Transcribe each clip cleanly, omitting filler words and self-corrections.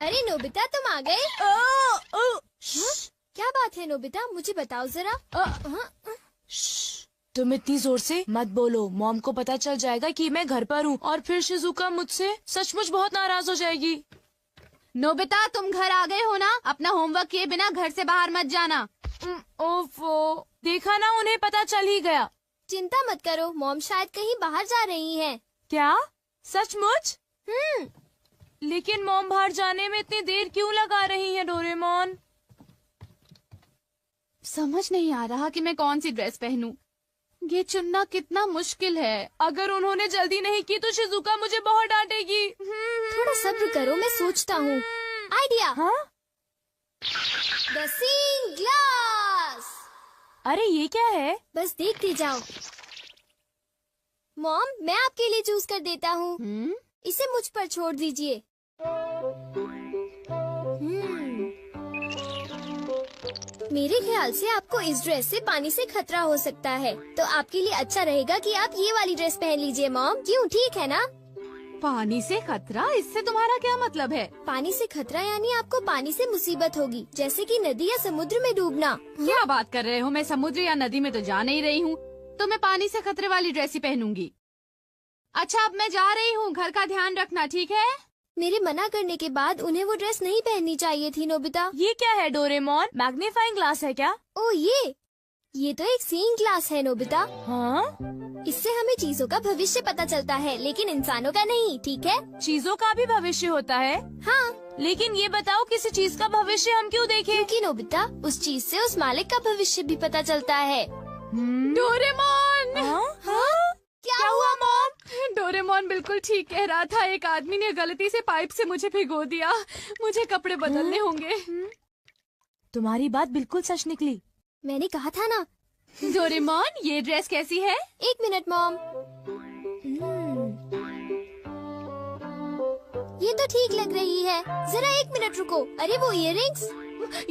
अरे नोबिता, तुम आ गए? हाँ? क्या बात है नोबिता, मुझे बताओ जरा। तुम इतनी जोर से मत बोलो, मॉम को पता चल जाएगा कि मैं घर पर हूँ और फिर शिजुका मुझसे सचमुच बहुत नाराज हो जाएगी। नोबिता, तुम घर आ गए हो ना? अपना होमवर्क किए बिना घर से बाहर मत जाना। ओफो, देखा ना, उन्हें पता चल ही गया। चिंता मत करो, मॉम शायद कहीं बाहर जा रही हैं। क्या? सचमुच? लेकिन मॉम बाहर जाने में इतनी देर क्यों लगा रही है डोरेमोन? समझ नहीं आ रहा कि मैं कौन सी ड्रेस पहनूं। ये चुनना कितना मुश्किल है। अगर उन्होंने जल्दी नहीं की तो शिजुका मुझे बहुत डांटेगी। थोड़ा सब्र करो, मैं सोचता हूँ। आइडिया। हाँ? The seeing glass. अरे ये क्या है? बस देखते जाओ। मॉम, मैं आपके लिए चूज कर देता हूँ। इसे मुझ पर छोड़ दीजिए। मेरे ख्याल से आपको इस ड्रेस से पानी से खतरा हो सकता है, तो आपके लिए अच्छा रहेगा कि आप ये वाली ड्रेस पहन लीजिए मॉम। क्यों, ठीक है ना? पानी से खतरा? इससे तुम्हारा क्या मतलब है? पानी से खतरा यानी आपको पानी से मुसीबत होगी, जैसे कि नदी या समुद्र में डूबना। क्या बात कर रहे हो? मैं समुद्र या नदी में तो जा नहीं रही हूँ, तो मैं पानी से खतरे वाली ड्रेस ही पहनूंगी। अच्छा, अब मैं जा रही हूँ, घर का ध्यान रखना, ठीक है? मेरे मना करने के बाद उन्हें वो ड्रेस नहीं पहननी चाहिए थी नोबिता। ये क्या है डोरेमोन? मैग्नीफाइंग ग्लास है क्या? ओ ये तो एक सीइंग ग्लास है नोबिता। हाँ? इससे हमें चीजों का भविष्य पता चलता है, लेकिन इंसानों का नहीं, ठीक है? चीजों का भी भविष्य होता है? हाँ। लेकिन ये बताओ, किसी चीज का भविष्य हम क्यों देखें? क्योंकि नोबिता, उस चीज से उस मालिक का भविष्य भी पता चलता है। डोरेमोन! हाँ? क्या हुआ मॉम? डोरेमोन बिल्कुल ठीक कह रहा था। एक आदमी ने गलती से पाइप से मुझे भिगो दिया। मुझे कपड़े बदलने होंगे। तुम्हारी बात बिल्कुल सच निकली। मैंने कहा था ना। डोरेमोन, ये ड्रेस कैसी है? एक मिनट मॉम। ये तो ठीक लग रही है। जरा एक मिनट रुको। अरे वो इयररिंग्स।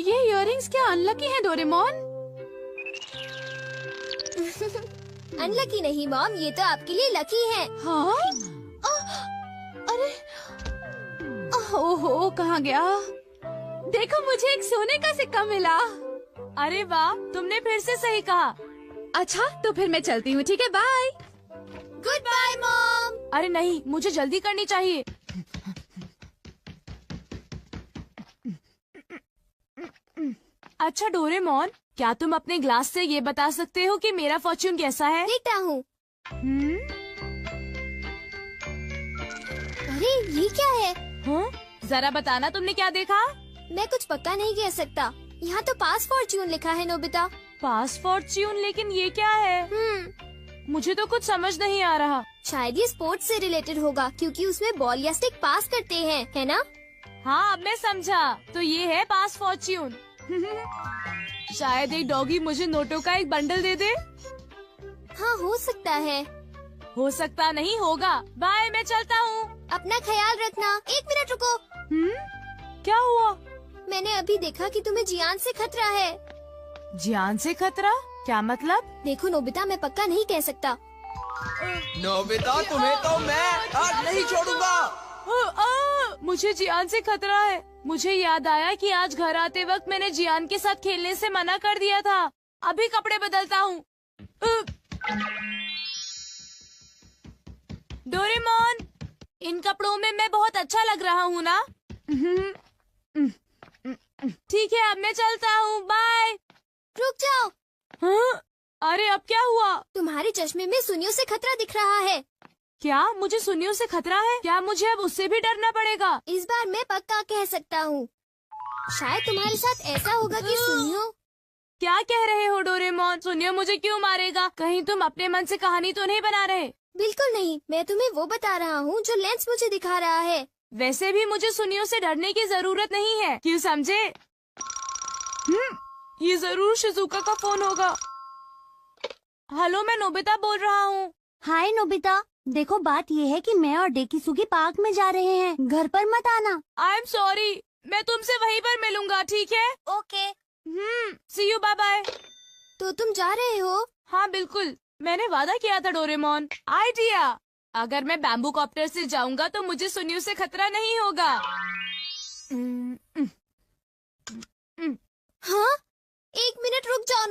ये इयररिंग्स क्या अनलकी हैं डोरेमोन? अनलकी नहीं मॉम, ये तो आपके लिए लकी है। हाँ? अरे ओहो, कहाँ गया? देखो, मुझे एक सोने का सिक्का मिला। अरे वाह, तुमने फिर से सही कहा। अच्छा, तो फिर मैं चलती हूँ, ठीक है? बाय। Good bye mom. अरे नहीं, मुझे जल्दी करनी चाहिए। अच्छा डोरेमोन, क्या तुम अपने ग्लास से ये बता सकते हो कि मेरा फॉर्च्यून कैसा है? देखता हूँ। अरे ये क्या है? हाँ? जरा बताना, तुमने क्या देखा? मैं कुछ पक्का नहीं कह सकता। यहाँ तो पास फॉर्च्यून लिखा है नोबिता। पास फॉर्च्यून? लेकिन ये क्या है? मुझे तो कुछ समझ नहीं आ रहा। शायद ये स्पोर्ट्स से रिलेटेड होगा, क्योंकि उसमें बॉल या स्टिक पास करते हैं, है ना? हाँ, अब मैं समझा। तो ये है पास फॉर्च्यून। शायद एक डॉगी मुझे नोटों का एक बंडल दे दे। हाँ, हो सकता है। हो सकता नहीं, होगा। बाय, मैं चलता हूँ। अपना ख्याल रखना। एक मिनट रुको। क्या हुआ? मैंने अभी देखा कि तुम्हें जियान से खतरा है। जियान से खतरा? क्या मतलब? देखो नोबिता, मैं पक्का नहीं कह सकता। नोबिता, तुम्हें तो मैं आज नहीं छोड़ूंगा। मुझे जियान से खतरा है। मुझे याद आया कि आज घर आते वक्त मैंने जियान के साथ खेलने से मना कर दिया था। अभी कपड़े बदलता हूँ। डोरेमोन, इन कपड़ों में मैं बहुत अच्छा लग रहा हूँ ना? ठीक है, अब मैं चलता हूँ। बाय। रुक जाओ। हाँ? अरे अब क्या हुआ? तुम्हारे चश्मे में सुनियों से खतरा दिख रहा है। क्या मुझे सुनियों से खतरा है? क्या मुझे अब उससे भी डरना पड़ेगा? इस बार मैं पक्का कह सकता हूँ। शायद तुम्हारे साथ ऐसा होगा कि सुनियो। क्या कह रहे हो डोरेमोन? सुनियो मुझे क्यों मारेगा? कहीं तुम अपने मन से कहानी तो नहीं बना रहे? बिल्कुल नहीं, मैं तुम्हें वो बता रहा हूँ जो लेंस मुझे दिखा रहा है। वैसे भी मुझे सुनियों से डरने की जरूरत नहीं है, क्यों समझे? ये जरूर शिजुका का फोन होगा। हेलो, मैं नोबिता बोल रहा हूँ। हाय नोबिता, देखो बात ये है कि मैं और डेकिसुगी पार्क में जा रहे हैं, घर पर मत आना। आई एम सॉरी, मैं तुमसे वहीं पर मिलूंगा, ठीक है? Okay. See you, bye bye. तो तुम जा रहे हो? हाँ बिल्कुल, मैंने वादा किया था डोरेमोन। आइडिया, अगर मैं बैम्बू कॉप्टर से जाऊंगा तो मुझे सुनियों से खतरा नहीं होगा।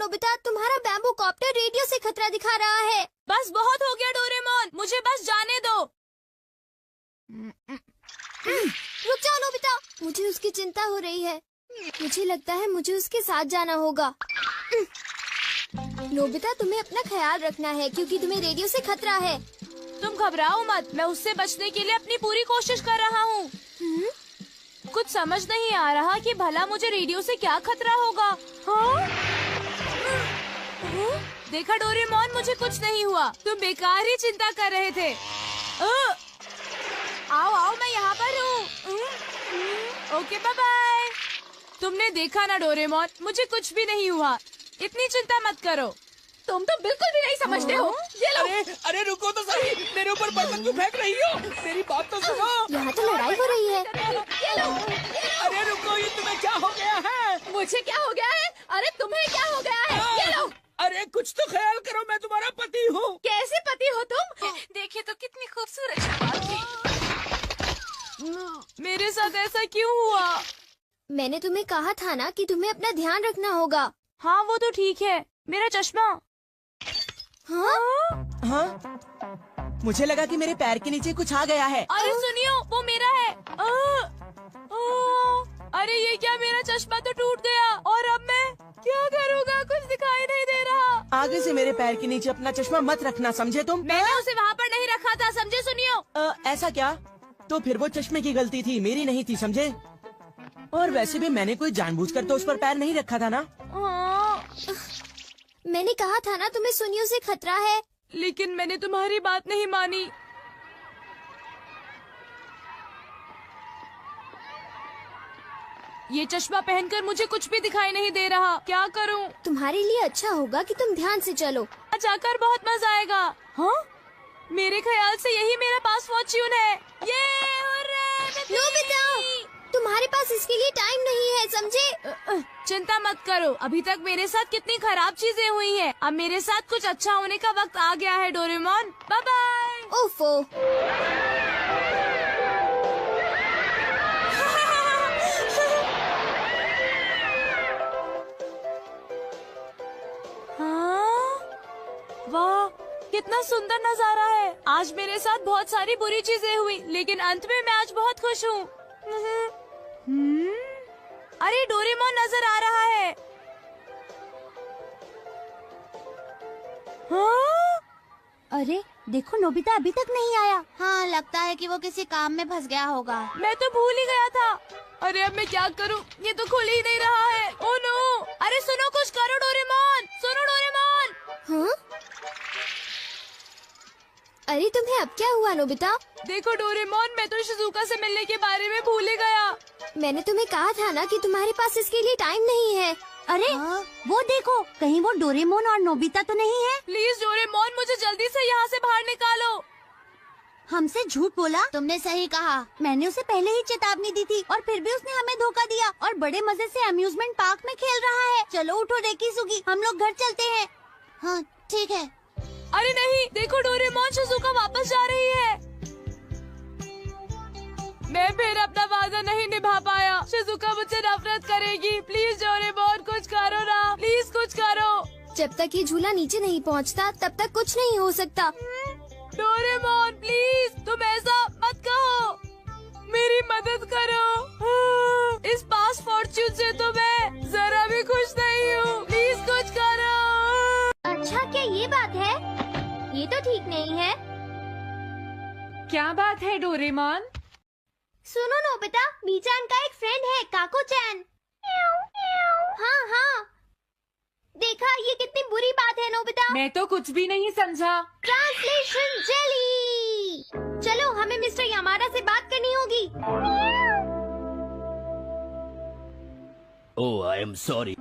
नोबिता, तुम्हारा बैम्बू कॉप्टर रेडियो से खतरा दिखा रहा है। बस बहुत हो गया डोरेमोन, मुझे बस जाने दो। रुक जाओ नोबिता, मुझे उसकी चिंता हो रही है। मुझे लगता है मुझे उसके साथ जाना होगा। नोबिता, तुम्हें अपना ख्याल रखना है क्योंकि तुम्हें रेडियो से खतरा है। तुम घबराओ मत, मैं उससे बचने के लिए अपनी पूरी कोशिश कर रहा हूँ। कुछ समझ नहीं आ रहा कि भला मुझे रेडियो से क्या खतरा होगा। हाँ? देखा डोरेमोन, मुझे कुछ नहीं हुआ, तुम बेकार ही चिंता कर रहे थे। आओ आओ, मैं यहाँ पर हूँ। Okay bye bye. तुमने देखा ना डोरेमोन, मुझे कुछ भी नहीं हुआ, इतनी चिंता मत करो। तुम तो बिल्कुल भी नहीं समझते हो। ये लो। अरे रुको तो सही, मेरे ऊपर बर्तन क्यों फेंक रही हो? मेरी बात तो सुनो। यहाँ तो लड़ाई हो रही है। ये लो। अरे रुको, ये तुम्हें क्या हो गया है? मुझे क्या हो गया है? अरे तुम्हें क्या हो गया है? ये लो। अरे कुछ तो ख्याल करो, मैं तुम्हारा पति हूँ। कैसे पति हो तुम? देखिए तो कितनी खूबसूरत शबाब थी। मेरे साथ ऐसा क्यों हुआ? मैंने तुम्हें कहा था ना कि तुम्हें अपना ध्यान रखना होगा। हाँ वो तो ठीक है, मेरा चश्मा। हाँ? हाँ? मुझे लगा कि मेरे पैर के नीचे कुछ आ गया है। अरे सुनियो, वो मेरा है। अरे ये क्या, मेरा चश्मा तो टूट गया और अब मैं क्या करूँगा? कुछ दिखाई नहीं दे रहा। आगे से मेरे पैर के नीचे अपना चश्मा मत रखना, समझे तुम? मैंने उसे वहाँ पर नहीं रखा था, समझे सुनियो? ऐसा क्या? तो फिर वो चश्मे की गलती थी, मेरी नहीं थी, समझे? और वैसे भी मैंने कोई जानबूझकर तो उस पर पैर नहीं रखा था ना। मैंने कहा था ना तुम्हें सुनियो से खतरा है। लेकिन मैंने तुम्हारी बात नहीं मानी। ये चश्मा पहनकर मुझे कुछ भी दिखाई नहीं दे रहा, क्या करूं? तुम्हारे लिए अच्छा होगा कि तुम ध्यान से चलो। जाकर बहुत मजा आएगा। हाँ? मेरे ख्याल से यही मेरा पास फॉर्च्यून है। ये नोबिता, तुम्हारे पास इसके लिए टाइम नहीं है, समझे? चिंता मत करो, अभी तक मेरे साथ कितनी खराब चीजें हुई हैं। अब मेरे साथ कुछ अच्छा होने का वक्त आ गया है डोरेमोन। Bye bye. ओफो। हाँ? वाह, कितना सुंदर नजारा है। आज मेरे साथ बहुत सारी बुरी चीजें हुई, लेकिन अंत में मैं आज बहुत खुश हूँ। अरे डोरेमोन नजर आ रहा है। हाँ? अरे देखो, नोबिता अभी तक नहीं आया। हाँ, लगता है कि वो किसी काम में फंस गया होगा। मैं तो भूल ही गया था। अरे अब मैं क्या करूं? ये तो खुल ही नहीं रहा है। Oh no! अरे सुनो, कुछ करो डोरेमोन, सुनो डोरेमोन। हाँ? अरे तुम्हें अब क्या हुआ नोबिता? देखो डोरेमोन, मैं तो शिजुका से मिलने के बारे में भूल ही गया। मैंने तुम्हें कहा था ना कि तुम्हारे पास इसके लिए टाइम नहीं है। अरे वो देखो, कहीं वो डोरेमोन और नोबिता तो नहीं है? प्लीज डोरेमोन, मुझे जल्दी से यहाँ से बाहर निकालो। हमसे झूठ बोला? तुमने सही कहा, मैंने उसे पहले ही चेतावनी दी थी और फिर भी उसने हमें धोखा दिया और बड़े मजे से अम्यूजमेंट पार्क में खेल रहा है। चलो उठो डेकिसुगी, हम लोग घर चलते हैं। हाँ ठीक है। अरे नहीं, देखो डोरेमोन, शिजुका वापस जा रही है। मैं फिर अपना वादा नहीं निभा पाया। शिजुका मुझसे नफरत करेगी। प्लीज डोरेमोन, कुछ करो ना, प्लीज कुछ करो। जब तक ये झूला नीचे नहीं पहुंचता, तब तक कुछ नहीं हो सकता। डोरेमोन प्लीज, तुम ऐसा मत कहो, मेरी मदद करो। इस पास फॉर्च्यून से तो मैं जरा भी खुश नहीं हूँ। प्लीज कुछ करो। अच्छा, क्या ये बात है? ये तो ठीक नहीं है। क्या बात है डोरेमोन? सुनो नोबिता, मीचान का एक फ्रेंड है, काको-चैन। हाँ हाँ, देखा, ये कितनी बुरी बात है नोबिता। मैं तो कुछ भी नहीं समझा। Translation jelly. चलो, हमें मिस्टर यामाडा से बात करनी होगी। ओह, आई एम सॉरी।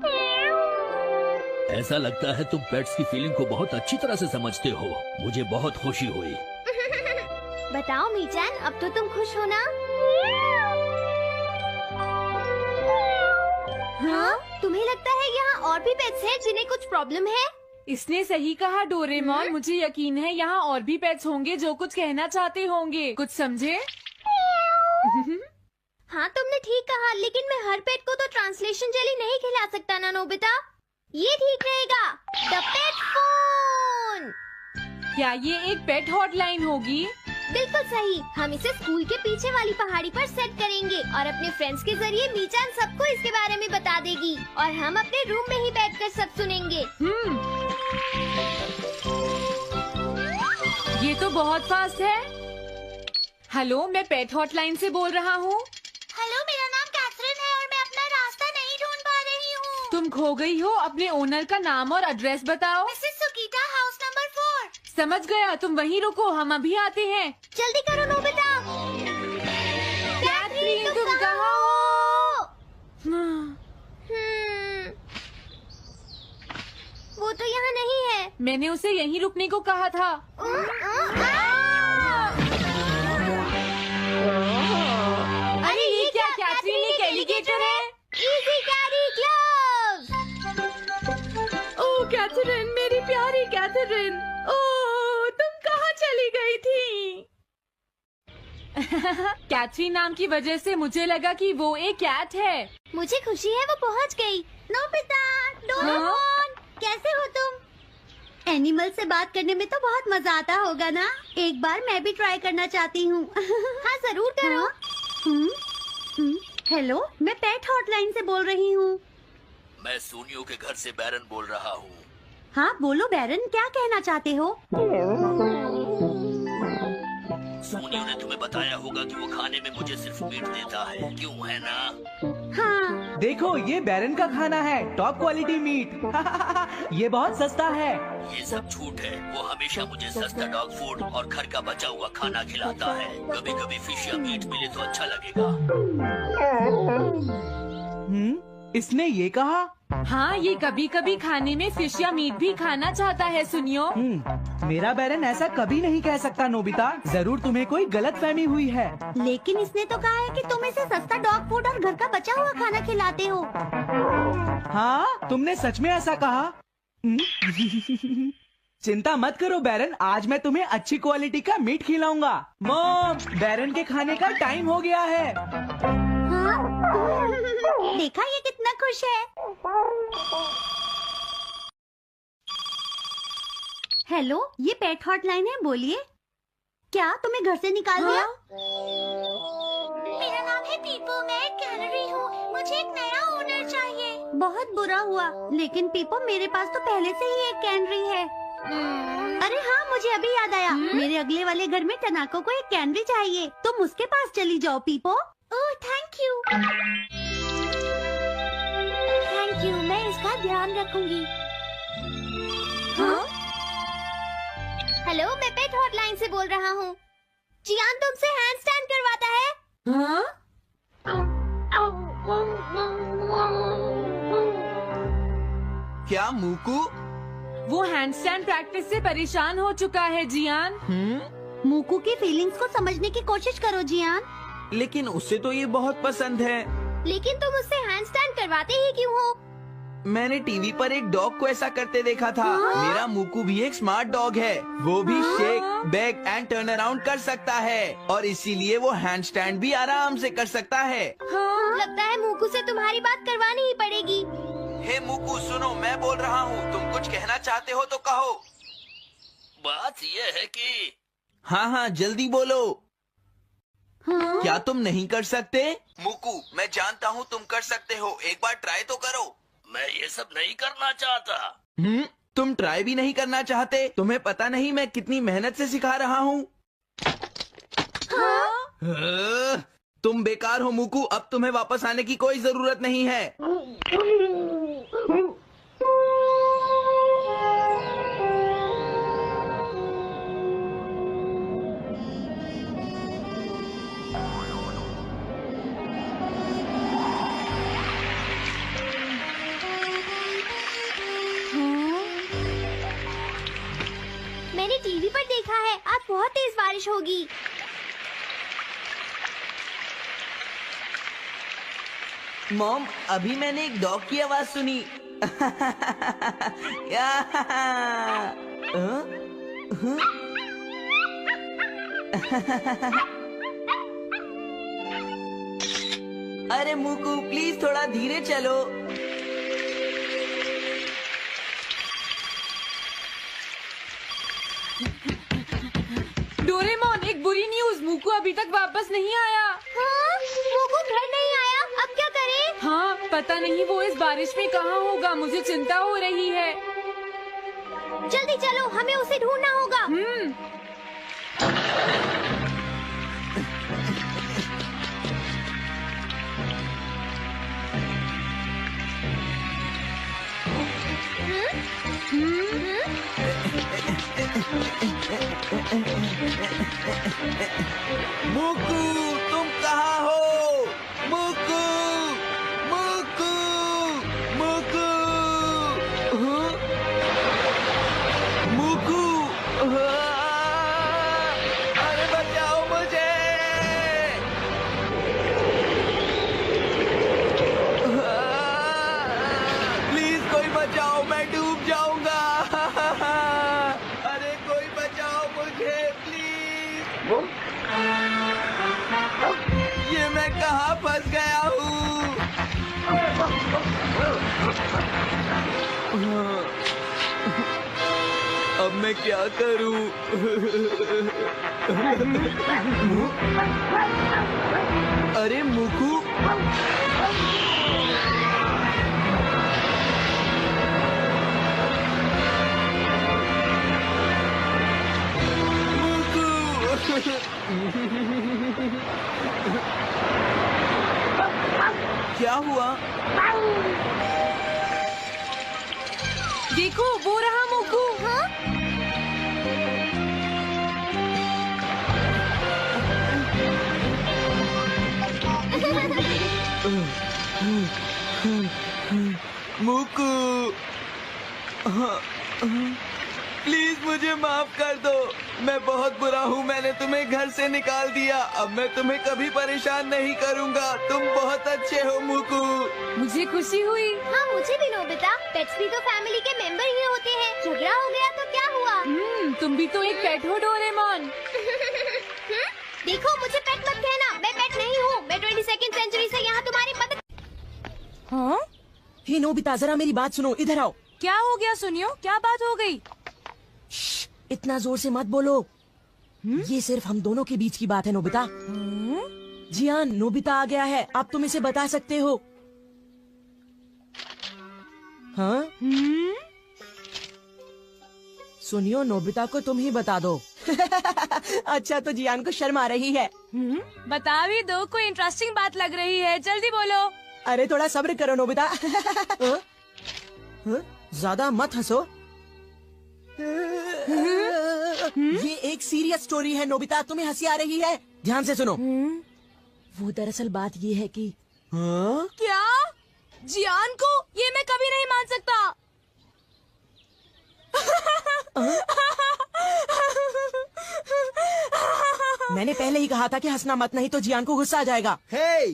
ऐसा लगता है तुम पेट्स की फीलिंग को बहुत अच्छी तरह से समझते हो। मुझे बहुत खुशी हुई। बताओ मीचान, अब तो तुम खुश हो ना? हाँ? तुम्हें लगता है यहाँ और भी पेट्स हैं जिन्हें कुछ प्रॉब्लम है? इसने सही कहा डोरेमोन, मुझे यकीन है यहाँ और भी पेट्स होंगे जो कुछ कहना चाहते होंगे। कुछ समझे? हाँ तुमने ठीक कहा, लेकिन मैं हर पेट को तो ट्रांसलेशन जेली नहीं खिला सकता ना नोबिता। ये ठीक रहेगा। The pet phone. क्या ये एक पेट हॉटलाइन होगी? बिल्कुल सही। हम इसे स्कूल के पीछे वाली पहाड़ी पर सेट करेंगे और अपने फ्रेंड्स के जरिए मीचान सबको इसके बारे में बता देगी और हम अपने रूम में ही बैठकर सब सुनेंगे। ये तो बहुत फास्ट है। हेलो, मैं पेट हॉटलाइन से बोल रहा हूँ। हेलो, मेरा नाम कैथरीन है और मैं अपना रास्ता नहीं ढूंढ पा रही हूँ। तुम खो गई हो, अपने ओनर का नाम और एड्रेस बताओ। Mrs Sukita, house number 4। समझ गया, तुम वहीं रुको, हम अभी आते हैं। जल्दी करो नोबिता। कैथरीन, तुम कहाँ हो? हो? वो तो यहाँ नहीं है। मैंने उसे यहीं रुकने को कहा था। अरे ये क्या, कैथरीन एक एलिगेटर है। Easy carry gloves. Oh Catherine, मेरी प्यारी कैथरीन, ओह तुम कहाँ चली गई थी? कैथरीन नाम की वजह से मुझे लगा कि वो एक कैट है। मुझे खुशी है वो पहुँच गई। नोबिता, डोरेमोन, कैसे हो तुम? एनिमल से बात करने में तो बहुत मजा आता होगा ना? एक बार मैं भी ट्राई करना चाहती हूँ। हाँ जरूर करो। हेलो, मैं पेट हॉटलाइन से बोल रही हूँ। मैं सोनियो के घर से बैरन बोल रहा हूँ। हाँ बोलो बैरन, क्या कहना चाहते हो? सोनियो ने तुम्हें बताया होगा कि वो खाने में मुझे सिर्फ मीट देता है, क्यों है ना? हाँ। देखो ये बैरन का खाना है, टॉप क्वालिटी मीट। ये बहुत सस्ता है। ये सब झूठ है। वो हमेशा मुझे सस्ता डॉग फूड और घर का बचा हुआ खाना खिलाता है। कभी कभी फिश या मीट मिले तो अच्छा लगेगा। इसने ये कहा? हाँ, ये कभी कभी खाने में फिश या मीट भी खाना चाहता है। सुनियो, मेरा बैरन ऐसा कभी नहीं कह सकता नोबिता। जरूर तुम्हें कोई गलतफहमी हुई है। लेकिन इसने तो कहा है कि तुम इसे सस्ता डॉग फूड और घर का बचा हुआ खाना खिलाते हो। हाँ, तुमने सच में ऐसा कहा? चिंता मत करो बैरन, आज मैं तुम्हें अच्छी क्वालिटी का मीट खिलाऊंगा। मॉम, बैरन के खाने का टाइम हो गया है। हाँ? देखा ये कितना खुश है। हेलो, ये पेट हॉटलाइन है, बोलिए। क्या तुम्हें घर से निकाल दिया? मेरा नाम है पीपो, मैं एक कैनरी हूँ। मुझे एक नया ओनर चाहिए। बहुत बुरा हुआ, लेकिन पीपो मेरे पास तो पहले से ही एक कैनरी है। अरे हाँ, मुझे अभी याद आया। मेरे अगले वाले घर में टनाको को एक कैनरी चाहिए। तुम उसके पास चली जाओ Pipo. Oh thank you. Thank you, मैं इसका ध्यान रखूंगी। हाँ? हेलो, मैं पेट हॉटलाइन से बोल रहा हूँ। जियान तुमसे हैंड स्टैंड करवाता है। हाँ? क्या मूकू? वो हैंडस्टैंड प्रैक्टिस से परेशान हो चुका है जियान। मूकू की फीलिंग्स को समझने की कोशिश करो जियान। लेकिन उसे तो ये बहुत पसंद है। लेकिन तुम उससे हैंड स्टैंड करवाते ही क्यों हो? मैंने टीवी पर एक डॉग को ऐसा करते देखा था। मेरा मूकू भी एक स्मार्ट डॉग है। वो भी shake, back and turn around कर सकता है और इसीलिए वो हैंड स्टैंड भी आराम से कर सकता है। लगता है मूकू से तुम्हारी बात करवानी ही पड़ेगी। हे मूकू सुनो, मैं बोल रहा हूँ, तुम कुछ कहना चाहते हो तो कहो। बात ये है कि हाँ हाँ जल्दी बोलो। क्या तुम नहीं कर सकते? मूकू, मैं जानता हूँ तुम कर सकते हो, एक बार ट्राई तो करो। मैं ये सब नहीं करना चाहता। तुम ट्राई भी नहीं करना चाहते? तुम्हें पता नहीं मैं कितनी मेहनत से सिखा रहा हूँ। तुम बेकार हो मूकू, अब तुम्हें वापस आने की कोई जरूरत नहीं है। मैंने टीवी पर देखा है आज बहुत तेज बारिश होगी। मॉम, अभी मैंने एक डॉग की आवाज सुनी। अरे मूकू प्लीज थोड़ा धीरे चलो। डोरेमोन, एक बुरी न्यूज़, मूकू अभी तक वापस नहीं आया। हाँ, मोकू घर नहीं आया, अब क्या करें? हाँ, पता नहीं वो इस बारिश में कहाँ होगा, मुझे चिंता हो रही है। जल्दी चलो, हमें उसे ढूंढना होगा। मुकू, तुम कहाँ हो? मुकू, मुकू, मुकू, हाँ? मुकू, हाँ? अरे बचाओ मुझे! प्लीज कोई बचाओ, मैं डूब जाऊंगा। अरे कोई बचाओ मुझे प्लीज। ये मैं कहाँ फंस गया हूँ? अब मैं क्या करूँ? अरे मुकू, क्या हुआ? देखो, वो रहा मूकू। हाँ? मुकू, प्लीज मुझे माफ कर दो। मैं बहुत बुरा हूँ, मैंने तुम्हें घर से निकाल दिया। अब मैं तुम्हें कभी परेशान नहीं करूँगा। तुम बहुत अच्छे हो मुकू। मुझे खुशी हुई। हाँ, मुझे भी नोबिता। पेट्स भी तो फैमिली के मेंबर ही होते हैं। झगड़ा हो गया तो क्या हुआ? तुम भी तो एक पेट हो डोरेमोन। देखो, मुझे पेट मत कहना, मैं पेट नहीं हूँ। मैं 22वीं सेंचुरी से यहाँ तुम्हारी मदद। हाँ? हे नोबिता, जरा मेरी बात सुनो, इधर आओ। क्या हो गया सुनियो, क्या बात हो गई? इतना जोर से मत बोलो। ये सिर्फ हम दोनों के बीच की बात है नोबिता। जियान, नोबिता आ गया है, आप तुम इसे बता सकते हो। हाँ? सुनियो, नोबिता को तुम ही बता दो। अच्छा, तो जियान को शर्म आ रही है। बता भी दो, कोई इंटरेस्टिंग बात लग रही है, जल्दी बोलो। अरे थोड़ा सब्र करो नोबिता। हाँ? हाँ? ज्यादा मत हंसो। ये एक सीरियस स्टोरी है नोबिता, तुम्हें हंसी आ रही है? ध्यान से सुनो। वो दरअसल बात ये है कि हाँ? क्या? जियान को? ये मैं कभी नहीं मान सकता। मैंने पहले ही कहा था कि हंसना मत, नहीं तो जियान को गुस्सा आ जाएगा। हे!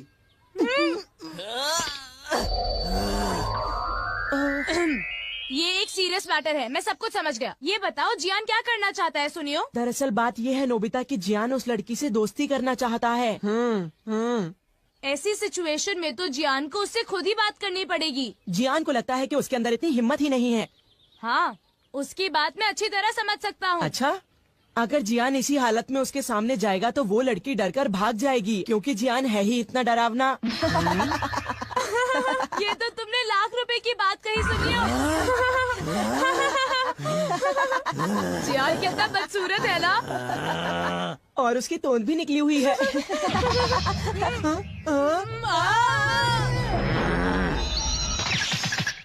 ये एक सीरियस मैटर है, मैं सब कुछ समझ गया। ये बताओ, जियान क्या करना चाहता है सुनियो? दरअसल बात ये है नोबिता कि जियान उस लड़की से दोस्ती करना चाहता है। ऐसी सिचुएशन में तो जियान को उससे खुद ही बात करनी पड़ेगी। जियान को लगता है कि उसके अंदर इतनी हिम्मत ही नहीं है। हाँ, उसकी बात मैं अच्छी तरह समझ सकता हूँ। अच्छा, अगर जियान इसी हालत में उसके सामने जाएगा तो वो लड़की डरकर भाग जाएगी, क्योंकि जियान है ही इतना डरावना। ये तो तुमने लाख रुपए की बात कही सुनियो। जियान कितना बदसूरत है ना? और उसकी तोंद भी निकली हुई है।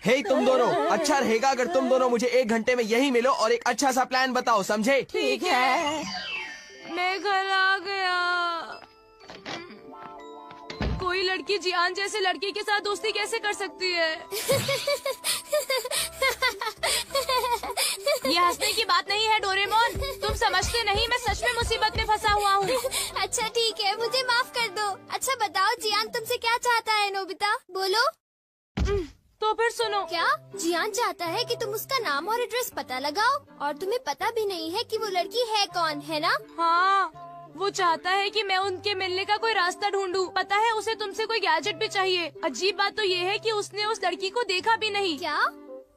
हे तुम दोनों, अच्छा रहेगा अगर तुम दोनों मुझे 1 घंटे में यहीं मिलो और एक अच्छा सा प्लान बताओ, समझे? ठीक है। मैं घर आ गया। कोई लड़की जियान जैसे लड़के के साथ दोस्ती कैसे कर सकती है? ये हंसने की बात नहीं है डोरेमोन, तुम समझते नहीं, मैं सच में मुसीबत में फंसा हुआ हूँ। अच्छा ठीक है, मुझे माफ कर दो। अच्छा बताओ, जियान तुमसे क्या चाहता है नोबिता? बोलो। तो फिर सुनो। क्या? जियान चाहता है कि तुम उसका नाम और एड्रेस पता लगाओ, और तुम्हें पता भी नहीं है कि वो लड़की है कौन, है ना? हाँ, वो चाहता है कि मैं उनके मिलने का कोई रास्ता ढूंढूं। पता है, उसे तुमसे कोई गैजेट भी चाहिए। अजीब बात तो ये है कि उसने उस लड़की को देखा भी नहीं। क्या?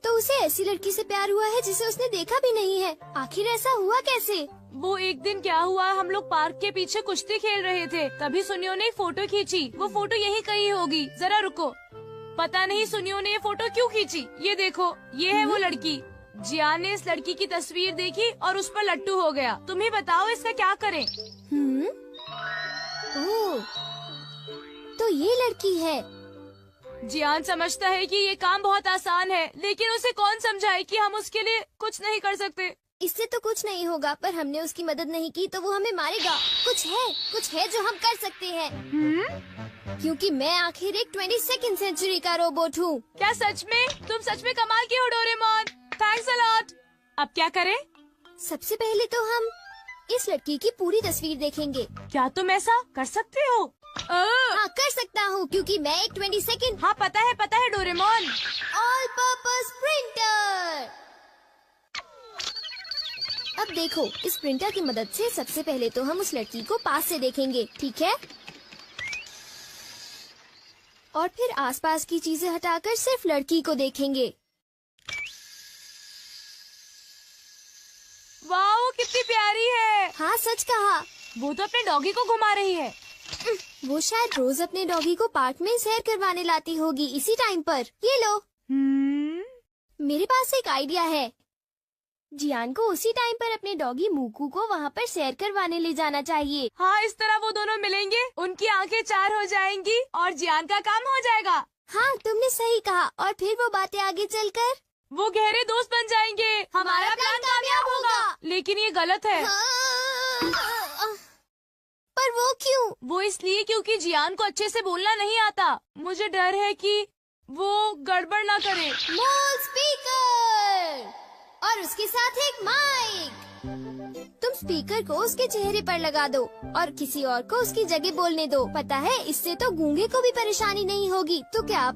तो उसे ऐसी लड़की से प्यार हुआ है जिसे उसने देखा भी नहीं है? आखिर ऐसा हुआ कैसे? वो एक दिन क्या हुआ, हम लोग पार्क के पीछे कुश्ती खेल रहे थे, तभी सुनियो ने एक फोटो खींची। वो फोटो यही कहीं होगी, जरा रुको। पता नहीं सुनियो ने ये फोटो क्यों खींची। ये देखो, ये है वो लड़की। जियान ने इस लड़की की तस्वीर देखी और उस पर लट्टू हो गया। तुम ही बताओ इसका क्या करें। ओह, तो ये लड़की है। जियान समझता है कि ये काम बहुत आसान है, लेकिन उसे कौन समझाए कि हम उसके लिए कुछ नहीं कर सकते। इससे तो कुछ नहीं होगा, पर हमने उसकी मदद नहीं की तो वो हमें मारेगा। कुछ है जो हम कर सकते हैं। क्योंकि मैं आखिर एक 22nd सेंचुरी का रोबोट हूँ। क्या सच में? तुम सच में कमाल के हो डोरेमोन। Thanks a lot. अब क्या करें? सबसे पहले तो हम इस लड़की की पूरी तस्वीर देखेंगे। क्या तुम ऐसा कर सकते हो? हाँ, कर सकता हूँ, क्योंकि मैं एक 22nd हाँ पता है डोरेमोन। All purpose printer. अब देखो, इस प्रिंटर की मदद से सबसे पहले तो हम उस लड़की को पास से देखेंगे, ठीक है? और फिर आसपास की चीजें हटाकर सिर्फ लड़की को देखेंगे। वाओ, कितनी प्यारी है। हाँ, सच कहा। वो तो अपने डॉगी को घुमा रही है। वो शायद रोज अपने डॉगी को पार्क में सैर करवाने लाती होगी इसी टाइम पर। ये लो, मेरे पास एक आइडिया है। जियान को उसी टाइम पर अपने डॉगी मूकू को वहाँ पर सैर करवाने ले जाना चाहिए। हाँ, इस तरह वो दोनों मिलेंगे, उनकी आंखें चार हो जाएंगी और जियान का काम हो जाएगा। हाँ, तुमने सही कहा। और फिर वो बातें आगे चलकर वो गहरे दोस्त बन जाएंगे। हमारा प्लान कामयाब होगा। लेकिन ये गलत है। पर वो क्यों? वो इसलिए क्योंकि जियान को अच्छे से बोलना नहीं आता। मुझे डर है कि वो गड़बड़ ना करे। मॉल स्पीकर और उसके साथ एक माइक। तुम स्पीकर को उसके चेहरे पर लगा दो और किसी और को उसकी जगह बोलने दो। पता है, इससे तो गूंगे को भी परेशानी नहीं होगी। तो क्या